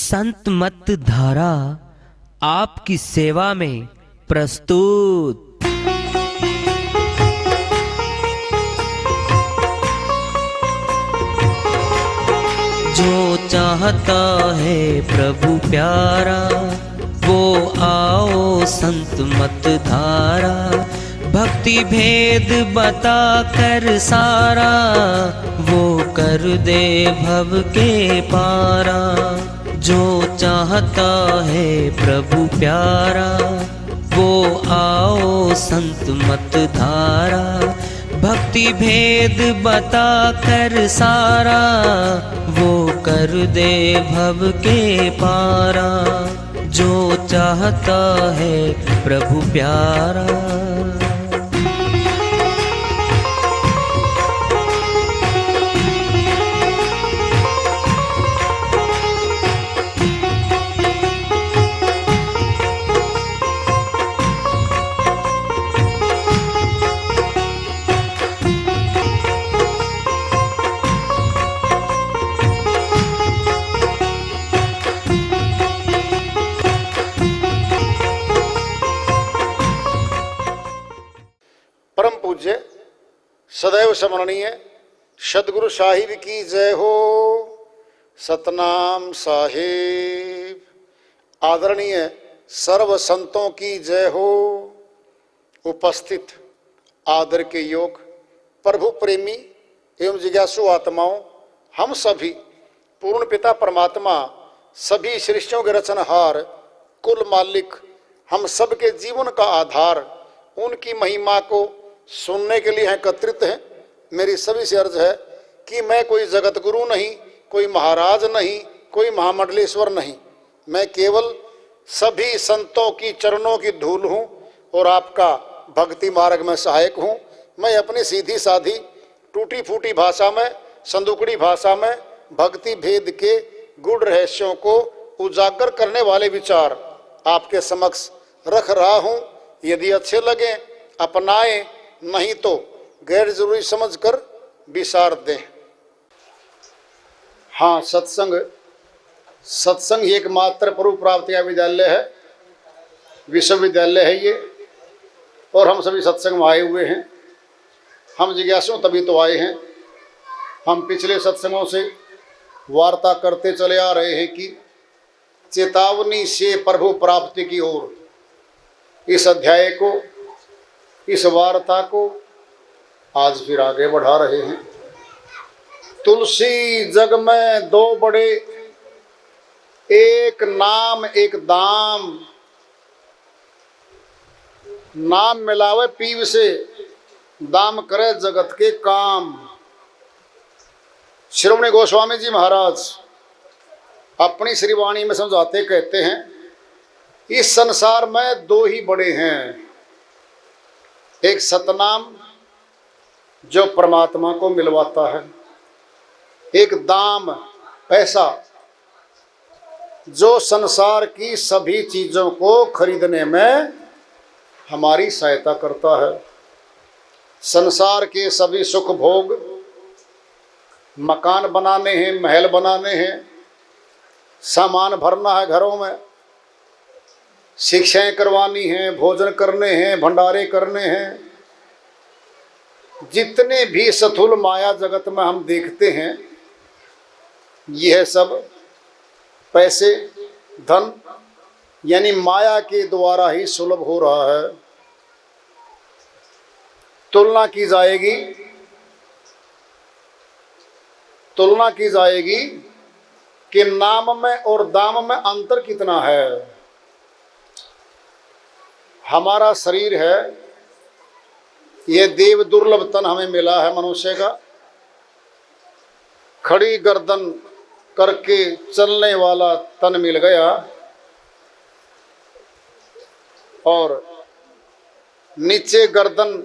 संत मत धारा आपकी सेवा में प्रस्तुत। जो चाहता है प्रभु प्यारा वो आओ संत मत धारा। भक्ति भेद बता कर सारा वो कर दे भव के पारा। जो चाहता है प्रभु प्यारा वो आओ संत मत धारा। भक्ति भेद बता कर सारा वो कर दे भव के पारा। जो चाहता है प्रभु प्यारा। परम पूज्य सदैव स्मरणीय सदगुरु साहिब की जय हो। सतनाम साहिब। आदरणीय सर्व संतों की जय हो। उपस्थित आदर के योग प्रभु प्रेमी एवं जिज्ञासु आत्माओं, हम सभी पूर्ण पिता परमात्मा सभी सृष्टियों के रचनहार कुल मालिक हम सबके जीवन का आधार उनकी महिमा को सुनने के लिए एकत्रित हैं। मेरी सभी से अर्ज है कि मैं कोई जगत गुरु नहीं, कोई महाराज नहीं, कोई महामंडलेश्वर नहीं। मैं केवल सभी संतों की चरणों की धूल हूँ और आपका भक्ति मार्ग में सहायक हूँ। मैं अपनी सीधी साधी टूटी फूटी भाषा में, संदुकड़ी भाषा में भक्ति भेद के गूढ़ रहस्यों को उजागर करने वाले विचार आपके समक्ष रख रहा हूँ। यदि अच्छे लगे अपनाएं, नहीं तो गैर जरूरी समझकर विसार दें। हाँ, सत्संग ही एकमात्र प्रभु प्राप्ति का विद्यालय है, विश्वविद्यालय है ये। और हम सभी सत्संग में आए हुए हैं। हम जिज्ञासु तभी तो आए हैं। हम पिछले सत्संगों से वार्ता करते चले आ रहे हैं कि चेतावनी से प्रभु प्राप्ति की ओर। इस अध्याय को, इस वार्ता को आज फिर आगे बढ़ा रहे हैं। तुलसी जग में दो बड़े, एक नाम एक दाम। नाम मिलावे पीव से, दाम करे जगत के काम। श्रीमणी गोस्वामी जी महाराज अपनी श्रीवाणी में समझाते कहते हैं, इस संसार में दो ही बड़े हैं। एक सतनाम जो परमात्मा को मिलवाता है, एक दाम पैसा जो संसार की सभी चीजों को खरीदने में हमारी सहायता करता है। संसार के सभी सुख भोग, मकान बनाने हैं, महल बनाने हैं, सामान भरना है घरों में, शिक्षाएं करवानी हैं, भोजन करने हैं, भंडारे करने हैं। जितने भी स्थूल माया जगत में हम देखते हैं, यह सब पैसे, धन यानी माया के द्वारा ही सुलभ हो रहा है। तुलना की जाएगी कि नाम में और दाम में अंतर कितना है। हमारा शरीर है, यह देव दुर्लभ तन हमें मिला है मनुष्य का। खड़ी गर्दन करके चलने वाला तन मिल गया और नीचे गर्दन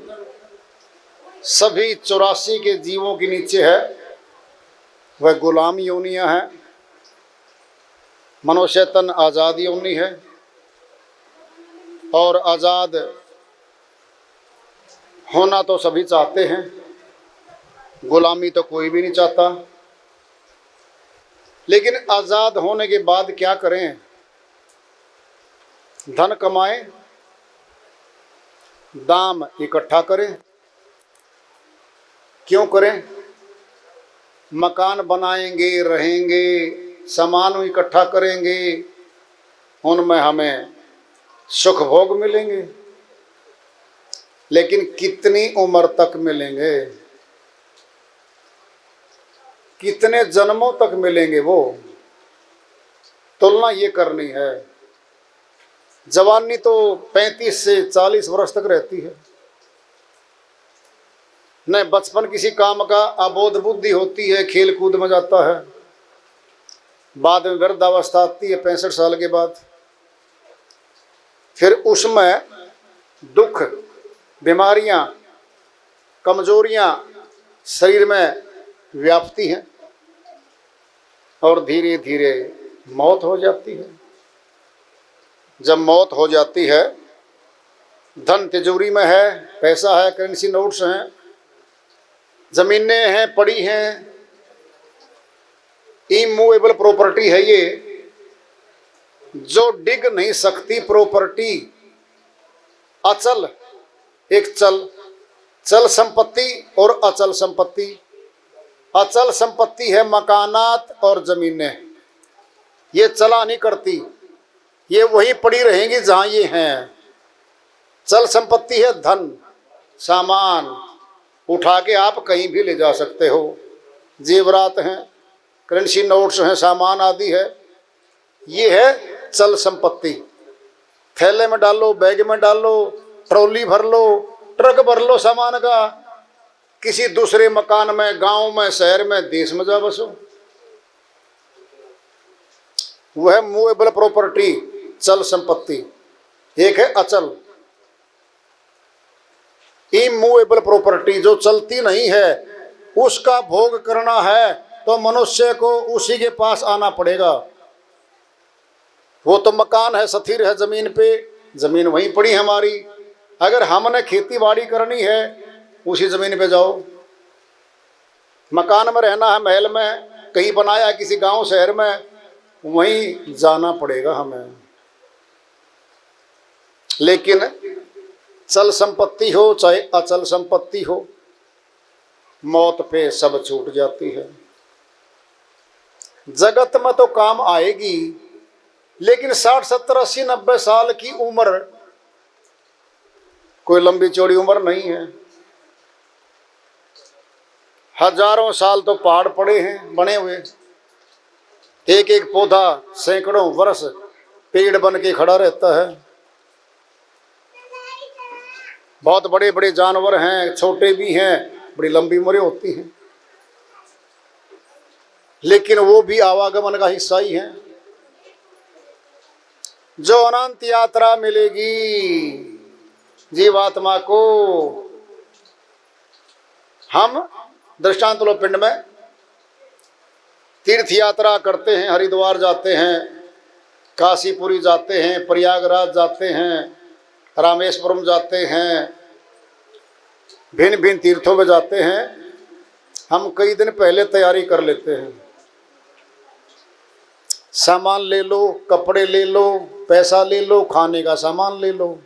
सभी 84 के जीवों के नीचे है, वह गुलाम योनियां हैं। मनुष्य तन आज़ाद योनि है और आज़ाद होना तो सभी चाहते हैं, गुलामी तो कोई भी नहीं चाहता। लेकिन आज़ाद होने के बाद क्या करें? धन कमाएं, दाम इकट्ठा करें। क्यों करें? मकान बनाएंगे, रहेंगे, सामान इकट्ठा करेंगे, उनमें हमें सुख भोग मिलेंगे। लेकिन कितनी उम्र तक मिलेंगे? कितने जन्मों तक मिलेंगे? वो तुलना ये करनी है। जवानी तो 35 से 40 वर्ष तक रहती है। न बचपन किसी काम का, अबोध बुद्धि होती है, खेल कूद में जाता है। बाद में वृद्धावस्था आती है 65 साल के बाद। फिर उसमें दुख, बीमारियां, कमजोरियां शरीर में व्यापती हैं और धीरे धीरे मौत हो जाती है। जब मौत हो जाती है, धन तिजोरी में है, पैसा है, करेंसी नोट्स हैं, जमीनें हैं, पड़ी हैं, इमूवेबल प्रॉपर्टी है ये, जो डिग नहीं सकती प्रॉपर्टी, अचल, एक चल संपत्ति और अचल संपत्ति। अचल संपत्ति है मकानात और जमीनें, ये चला नहीं करती, ये वही पड़ी रहेंगी जहां ये हैं। चल संपत्ति है धन, सामान, उठा के आप कहीं भी ले जा सकते हो। जेवरात हैं, करेंसी नोट्स हैं, सामान आदि है, ये है चल संपत्ति। थैले में डालो, बैग में डालो, ट्रॉली भर लो, ट्रक भर लो सामान का, किसी दूसरे मकान में, गांव में, शहर में, देश में जा बसो। वह मूवेबल प्रॉपर्टी, चल संपत्ति। एक है अचल, इमूवेबल प्रॉपर्टी, जो चलती नहीं है, उसका भोग करना है तो मनुष्य को उसी के पास आना पड़ेगा। वो तो मकान है, स्थिर है जमीन पे, जमीन वहीं पड़ी हमारी। अगर हमने खेती बाड़ी करनी है, उसी जमीन पे जाओ। मकान में रहना है, महल में, कहीं बनाया किसी गांव शहर में, वहीं जाना पड़ेगा हमें। लेकिन चल संपत्ति हो चाहे अचल संपत्ति हो, मौत पे सब छूट जाती है। जगत में तो काम आएगी, लेकिन 60, 70, 80, 90 साल की उम्र कोई लंबी चौड़ी उम्र नहीं है। हजारों साल तो पहाड़ पड़े हैं बने हुए, एक एक पौधा सैकड़ों वर्ष पेड़ बन के खड़ा रहता है। बहुत बड़े बड़े जानवर हैं, छोटे भी हैं, बड़ी लंबी उम्रें होती हैं, लेकिन वो भी आवागमन का हिस्सा ही है। जो अनंत यात्रा मिलेगी जीवात्मा को, हम दृष्टांत लो, पिंड में तीर्थ यात्रा करते हैं, हरिद्वार जाते हैं, काशीपुरी जाते हैं, प्रयागराज जाते हैं, रामेश्वरम जाते हैं, भिन्न भिन्न तीर्थों में जाते हैं। हम कई दिन पहले तैयारी कर लेते हैं, सामान ले लो, कपड़े ले लो, पैसा ले लो, खाने का सामान ले लो,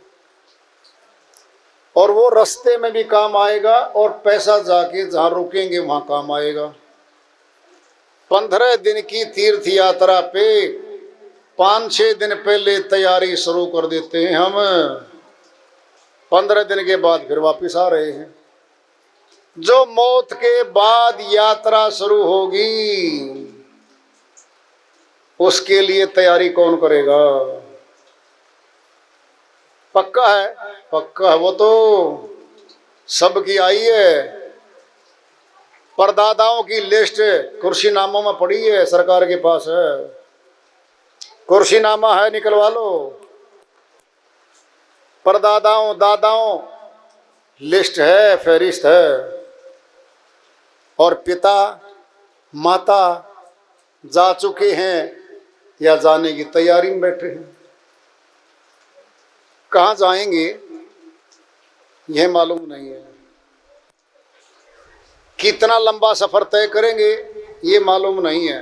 और वो रास्ते में भी काम आएगा और पैसा जाके जहाँ रुकेंगे वहाँ काम आएगा। 15 दिन की तीर्थ यात्रा पे 5-6 दिन पहले तैयारी शुरू कर देते हैं हम। 15 दिन के बाद फिर वापस आ रहे हैं। जो मौत के बाद यात्रा शुरू होगी, उसके लिए तैयारी कौन करेगा? पक्का है, पक्का है, वो तो सबकी आई है। परदादाओं की लिस्ट कुर्सीनामों में पड़ी है, सरकार के पास है, कुर्सीनामा है, निकलवा लो। परदादाओं दादाओं लिस्ट है, फहरिस्त है। और पिता माता जा चुके हैं या जाने की तैयारी में बैठे हैं। कहाँ जाएंगे यह मालूम नहीं है, कितना लंबा सफर तय करेंगे ये मालूम नहीं है।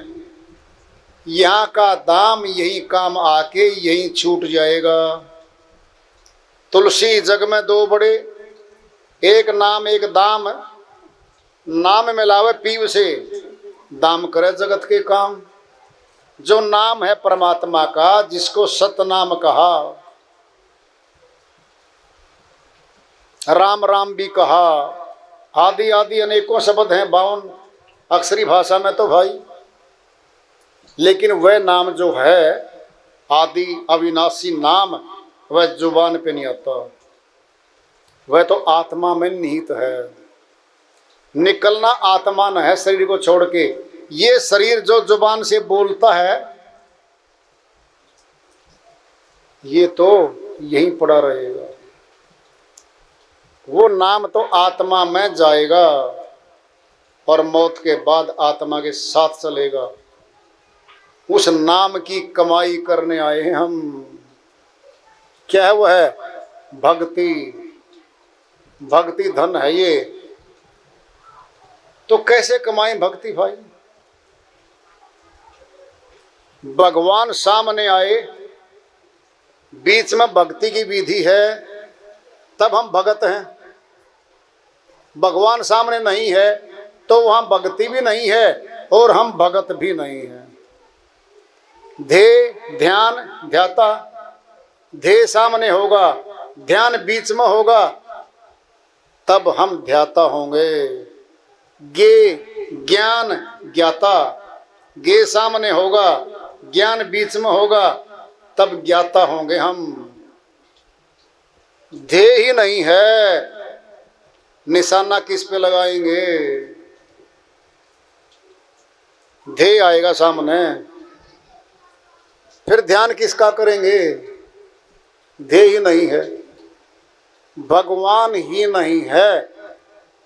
यहाँ का दाम यही काम आके यही छूट जाएगा। तुलसी जग में दो बड़े, एक नाम एक दाम। नाम मिलावे पीव से, दाम करे जगत के काम। जो नाम है परमात्मा का, जिसको सतनाम कहा, राम राम भी कहा, आदि आदि अनेकों शब्द हैं 52 अक्षरी भाषा में तो भाई। लेकिन वह नाम जो है आदि अविनाशी नाम, वह जुबान पे नहीं आता, वह तो आत्मा में निहित है। निकलना आत्मा न है शरीर को छोड़ के। ये शरीर जो जुबान से बोलता है ये तो यहीं पड़ा रहेगा। वो नाम तो आत्मा में जाएगा और मौत के बाद आत्मा के साथ चलेगा। उस नाम की कमाई करने आए हैं हम। क्या है? वो है भक्ति। भक्ति धन है ये। तो कैसे कमाएं भक्ति भाई? भगवान सामने आए, बीच में भक्ति की विधि है, तब हम भगत हैं। भगवान सामने नहीं है तो वहां भक्ति भी नहीं है और हम भगत भी नहीं हैं। ध्येय ध्यान ध्याता, ध्येय सामने होगा, ध्यान बीच में होगा, तब हम ध्याता होंगे। गे ज्ञान ज्ञाता, गे सामने होगा, ज्ञान बीच में होगा, तब ज्ञाता होंगे हम। ध्येय ही नहीं है, निशाना किस पे लगाएंगे? ध्येय आएगा सामने, फिर ध्यान किसका करेंगे? ध्येय ही नहीं है, भगवान ही नहीं है,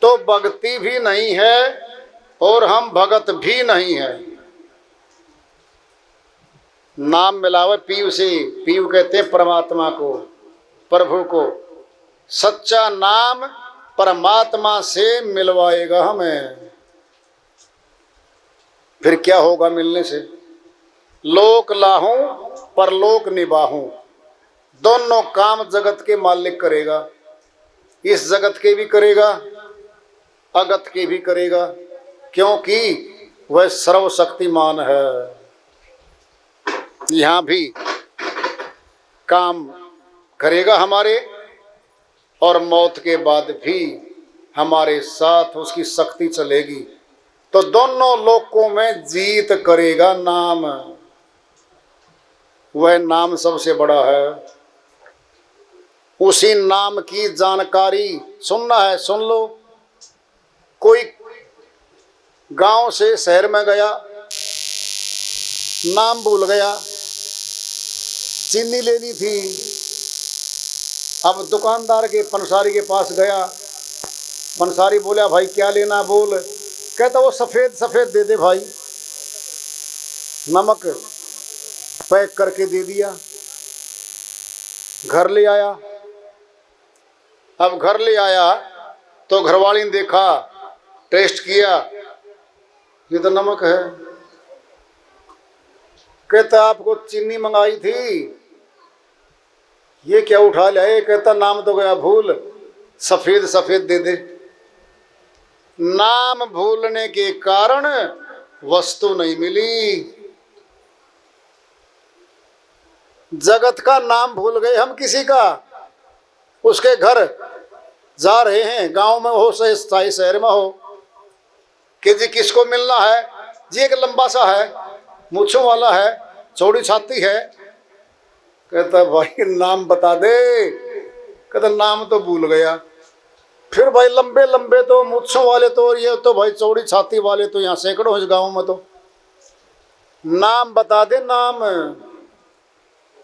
तो भक्ति भी नहीं है और हम भगत भी नहीं है। नाम मिलावे पीव से, पीव कहते हैं परमात्मा को, प्रभु को। सच्चा नाम परमात्मा से मिलवाएगा हमें। फिर क्या होगा मिलने से? लोक लाहूं परलोक निभाहूं, दोनों काम जगत के मालिक करेगा। इस जगत के भी करेगा, अगत के भी करेगा, क्योंकि वह सर्वशक्तिमान है। यहाँ भी काम करेगा हमारे, और मौत के बाद भी हमारे साथ उसकी शक्ति चलेगी। तो दोनों लोकों में जीत करेगा नाम। वह नाम सबसे बड़ा है। उसी नाम की जानकारी सुनना है, सुन लो। कोई गांव से शहर में गया, नाम भूल गया, चीनी लेनी थी। अब दुकानदार के पंसारी के पास गया, पंसारी बोला भाई क्या लेना? बोल। कहता वो सफ़ेद सफ़ेद दे दे भाई। नमक पैक करके दे दिया, घर ले आया। अब घर ले आया तो घरवाली ने देखा, टेस्ट किया, ये तो नमक है। कहता आपको चीनी मंगाई थी, ये क्या उठा लाए? कहता नाम तो गया भूल, सफ़ेद सफ़ेद दे दे। नाम भूलने के कारण वस्तु नहीं मिली। जगत का नाम भूल गए हम किसी का। उसके घर जा रहे हैं, गांव में हो चाहे शहर में हो, कि जी किसको मिलना है? जी एक लंबा सा है, मूंछों वाला है, चौड़ी छाती है। कहता भाई नाम बता दे। कहता नाम तो भूल गया। फिर भाई लंबे लंबे तो मूंछों वाले तो, और ये तो भाई चौड़ी छाती वाले तो यहाँ सैकड़ों इस गांव में, तो नाम बता दे नाम।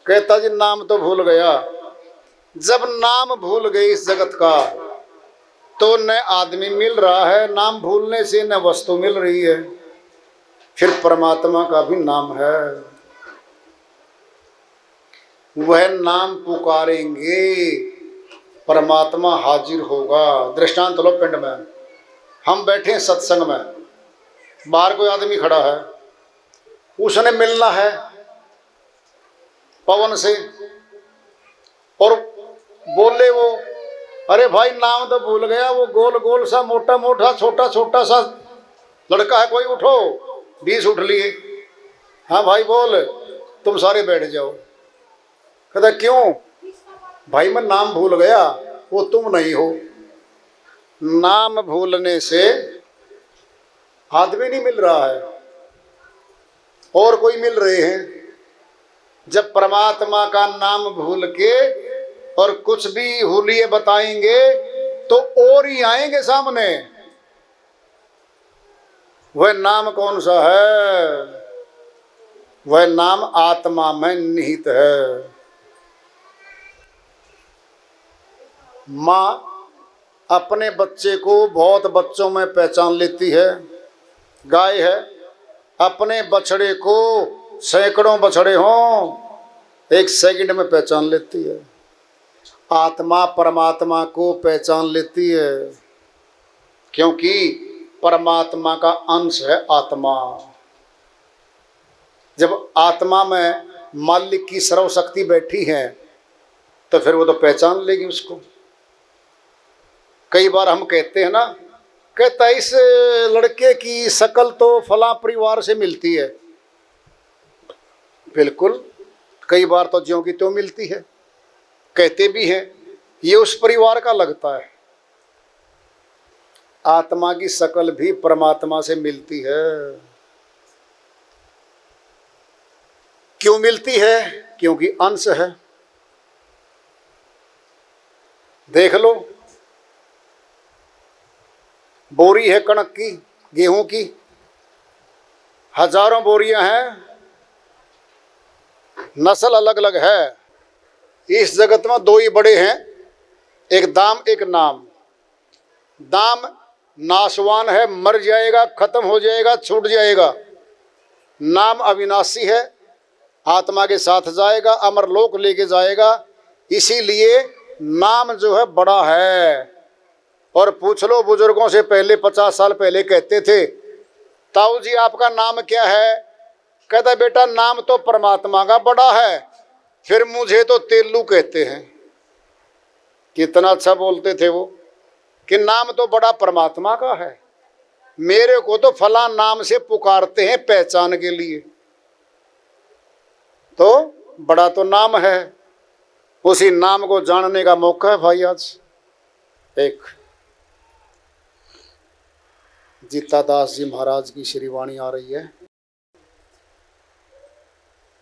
कहता जी नाम तो भूल गया। जब नाम भूल गई इस जगत का, तो न आदमी मिल रहा है, नाम भूलने से न वस्तु मिल रही है। फिर परमात्मा का भी नाम है, वह नाम पुकारेंगे, परमात्मा हाजिर होगा। दृष्टांत लो, पिंड में हम बैठे हैं सत्संग में, बाहर कोई आदमी खड़ा है, उसने मिलना है पवन से, और बोले वो, अरे भाई नाम तो भूल गया, वो गोल गोल सा मोटा मोटा छोटा छोटा सा लड़का है कोई, उठो। 20 उठ लिए। हाँ भाई बोल, तुम सारे बैठ जाओ। कहता क्यों? भाई मैं नाम भूल गया, वो तुम नहीं हो। नाम भूलने से आदमी नहीं मिल रहा है, और कोई मिल रहे हैं। जब परमात्मा का नाम भूल के और कुछ भी हुलिये बताएंगे तो और ही आएंगे सामने। वह नाम कौन सा है? वह नाम आत्मा में निहित है। माँ अपने बच्चे को बहुत बच्चों में पहचान लेती है। गाय है, अपने बछड़े को सैकड़ों बछड़े हों 1 सेकंड में पहचान लेती है। आत्मा परमात्मा को पहचान लेती है, क्योंकि परमात्मा का अंश है आत्मा। जब आत्मा में मालिक की सर्वशक्ति बैठी है तो फिर वो तो पहचान लेगी उसको। कई बार हम कहते हैं ना, कहता इस लड़के की शकल तो फलां परिवार से मिलती है। बिल्कुल, कई बार तो ज्यों की त्यों मिलती है। कहते भी हैं ये उस परिवार का लगता है। आत्मा की शकल भी परमात्मा से मिलती है। क्यों मिलती है? क्योंकि अंश है। देख लो, बोरी है कणक की, गेहूं की, हजारों बोरियां हैं, नस्ल अलग अलग है। इस जगत में 2 ही बड़े हैं, एक दाम एक नाम। दाम नाशवान है, मर जाएगा, खत्म हो जाएगा, छूट जाएगा। नाम अविनाशी है, आत्मा के साथ जाएगा, अमरलोक लेके जाएगा। इसीलिए नाम जो है बड़ा है। और पूछ लो बुजुर्गों से, पहले 50 साल पहले कहते थे, ताऊ जी आपका नाम क्या है? कहता बेटा नाम तो परमात्मा का बड़ा है, फिर मुझे तो तेलू कहते हैं। कितना अच्छा बोलते थे वो, कि नाम तो बड़ा परमात्मा का है, मेरे को तो फला नाम से पुकारते हैं पहचान के लिए। तो बड़ा तो नाम है, उसी नाम को जानने का मौका है भाई। आज एक जीतादास जी महाराज की श्री वाणी आ रही है,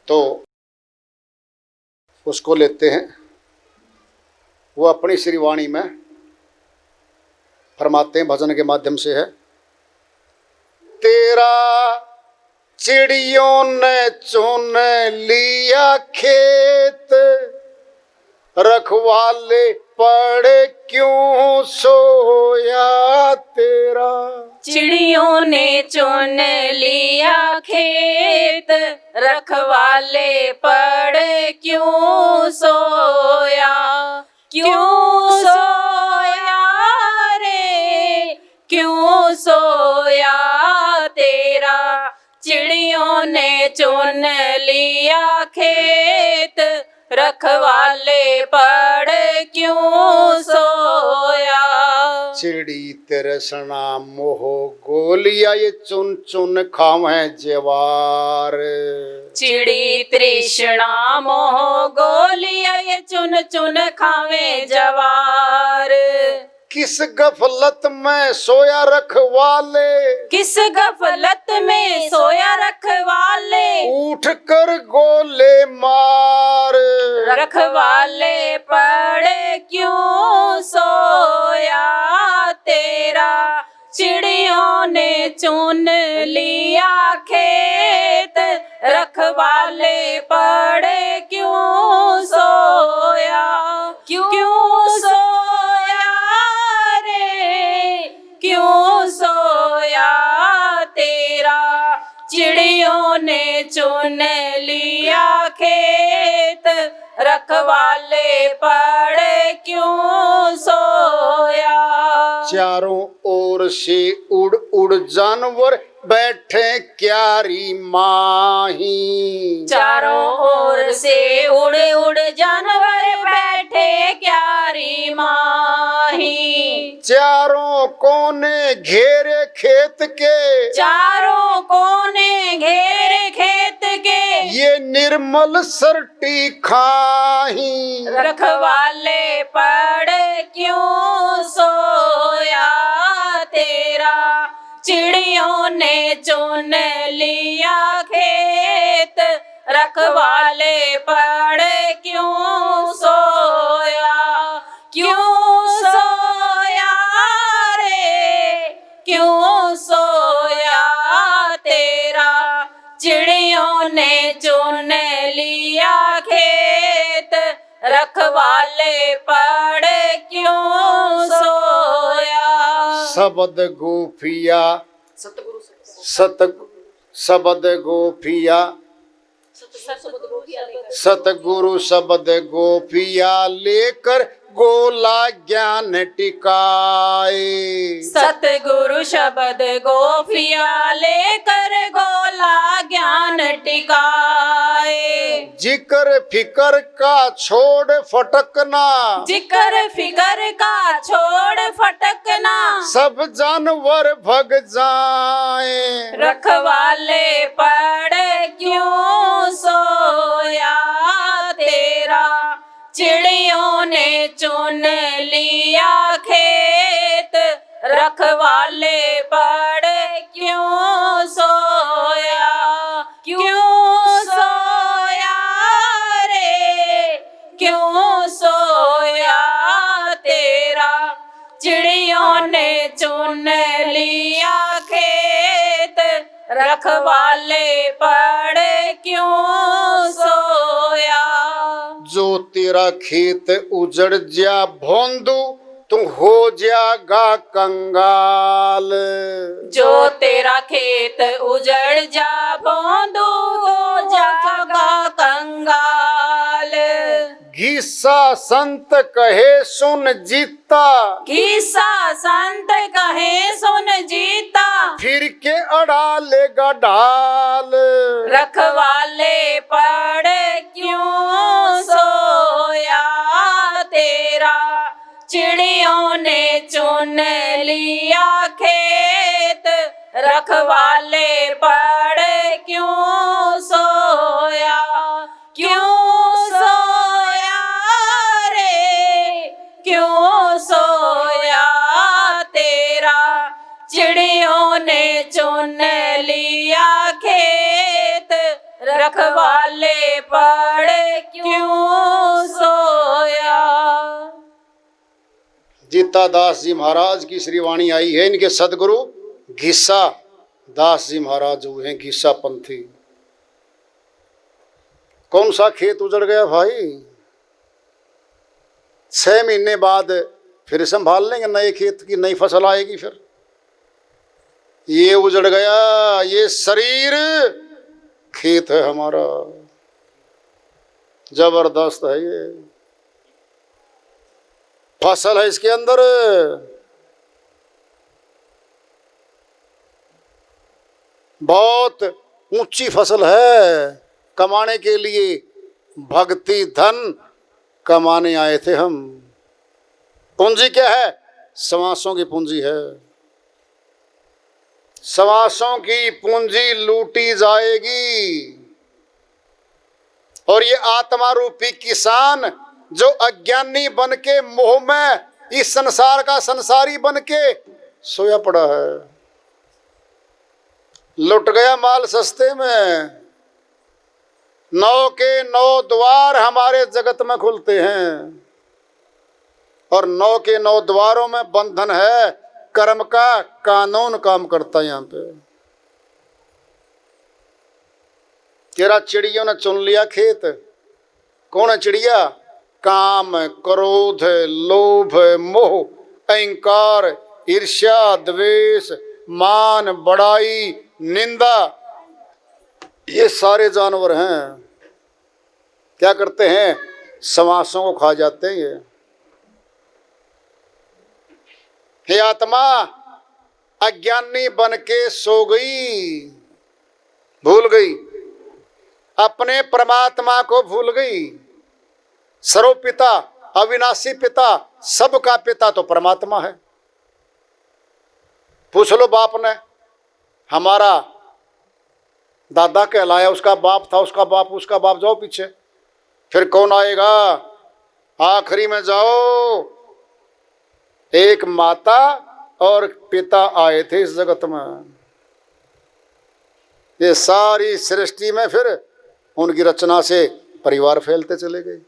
तो उसको लेते हैं। वो अपनी श्री वाणी में फरमाते हैं, भजन के माध्यम से है। तेरा चिड़ियों ने चुन लिया खेत, रखवाले पड़े क्यों सोया तेरा। चिड़ियों ने चुन लिया खेत, रखवाले पड़े क्यों सोया। क्यों सोया रे, क्यों सोया तेरा। चिड़ियों ने चुन लिया खेत, रखवाले पड़े क्यों सोया। चिड़ी तृष्णा मोह गोलिया, ये चुन चुन खावे जवार। चिड़ी तृष्णा मोह गोलिया, ये चुन चुन खावे जवार। किस गफलत में सोया रखवाले, किस गफलत में सोया रखवाले। उठ कर गोले मार। रखवाले पड़े क्यों सोया तेरा। चिड़ियों ने चुन लिया खेत, रखवाले पड़े क्यों सोया। क्यों सोया रे, क्यों सोया तेरा। चिड़ियों ने चुन लिया खेत, रखवाले पड़े क्यों सोया। चारों ओर से उड़ उड़ जानवर बैठे क्यारी माही। चारों ओर से उड़ उड़ जानवर बैठे क्यारी माही। चारों कोने घेरे खेत के, चारों कोने घेरे खेत के, ये निर्मल सरटी खाही। रखवाले पड़ क्यों सोया तेरा, चिड़ियों ने चुन लिया खेत। रखवाले पड़ क्यों सोया, क्यों सोया रे, क्यों सोया तेरा, चिड़ियों ने चुन लिया खेत। रखवाले पड़ क्यों सोया। शब्द गोपिया शब्द गोपिया, सतगुरु शब्द गोपिया लेकर गोला ज्ञान टिकाए। सतगुरु शब्द गोपिया लेकर गोला ज्ञान टिकाए। जिक्र फिकर का छोड़ फटकना, जिक्र फिकर का छोड़ फटकना, सब जानवर भग जाए। रखवाले पड़ क्यों सोया तेरा, चिड़ियों ने चुन लिया खेत। रखवाले पड़ क्यों सोया, क्यों सोया रे, क्यों सोया तेरा, चिड़ियों ने चुन लिया खेत। रखवाले पड़ क्यों सोया। जो तेरा खेत उजड़ जा भोंदू, तू हो जागा कंगाल। जो तेरा खेत उजड़ जा भोंदू, हो जागा कंगाल। घिस्सा संत कहे सुन जीता, घिस्सा संत कहे सुन जीता, फिर के अड़ा लेगा ढाल। रखवाले पड़ क्यों सोया तेरा, चिड़ियों ने चुन लिया खेत। रखवाले पड़ क्यों सोया, क्यों सोया रे, क्यों सोया तेरा, चिड़ियों ने चुन लिया खेत। रखवाले पड़ क्यों सोया। जीता दास जी महाराज की श्री वाणी आई है। इनके सदगुरु घिस्सा दास जी महाराज जो हैं घिस्सा पंथी। कौन सा खेत उजड़ गया भाई? 6 महीने बाद फिर संभाल लेंगे, नए खेत की नई फसल आएगी। फिर ये उजड़ गया, ये शरीर खेत है हमारा, जबरदस्त है ये, फसल है इसके अंदर। बहुत ऊंची फसल है। कमाने के लिए भक्ति धन कमाने आए थे हम। पूंजी क्या है? समासों की पूंजी है। समासों की पूंजी लूटी जाएगी। और ये आत्मा रूपी किसान जो अज्ञानी बन के मोह में इस संसार का संसारी बन के सोया पड़ा है, लुट गया माल सस्ते में। 9 के 9 द्वार हमारे जगत में खुलते हैं और 9 के 9 द्वारों में बंधन है। कर्म का कानून काम करता है यहाँ पे। तेरा चिड़ियों ने चुन लिया खेत। कौन है चिड़िया? काम, क्रोध, लोभ, मोह, अहंकार, ईर्ष्या, द्वेष, मान, बड़ाई, निंदा, ये सारे जानवर हैं। क्या करते हैं? समासों को खा जाते हैं ये। हे आत्मा, अज्ञानी बन के सो गई, भूल गई, अपने परमात्मा को भूल गई। सर्व पिता, अविनाशी पिता, सबका पिता तो परमात्मा है। पूछ लो बाप ने, हमारा दादा कहलाया, उसका बाप था, उसका बाप, उसका बाप, जाओ पीछे, फिर कौन आएगा? आखिरी में जाओ, एक माता और पिता आए थे इस जगत में। ये सारी सृष्टि में फिर उनकी रचना से परिवार फैलते चले गए।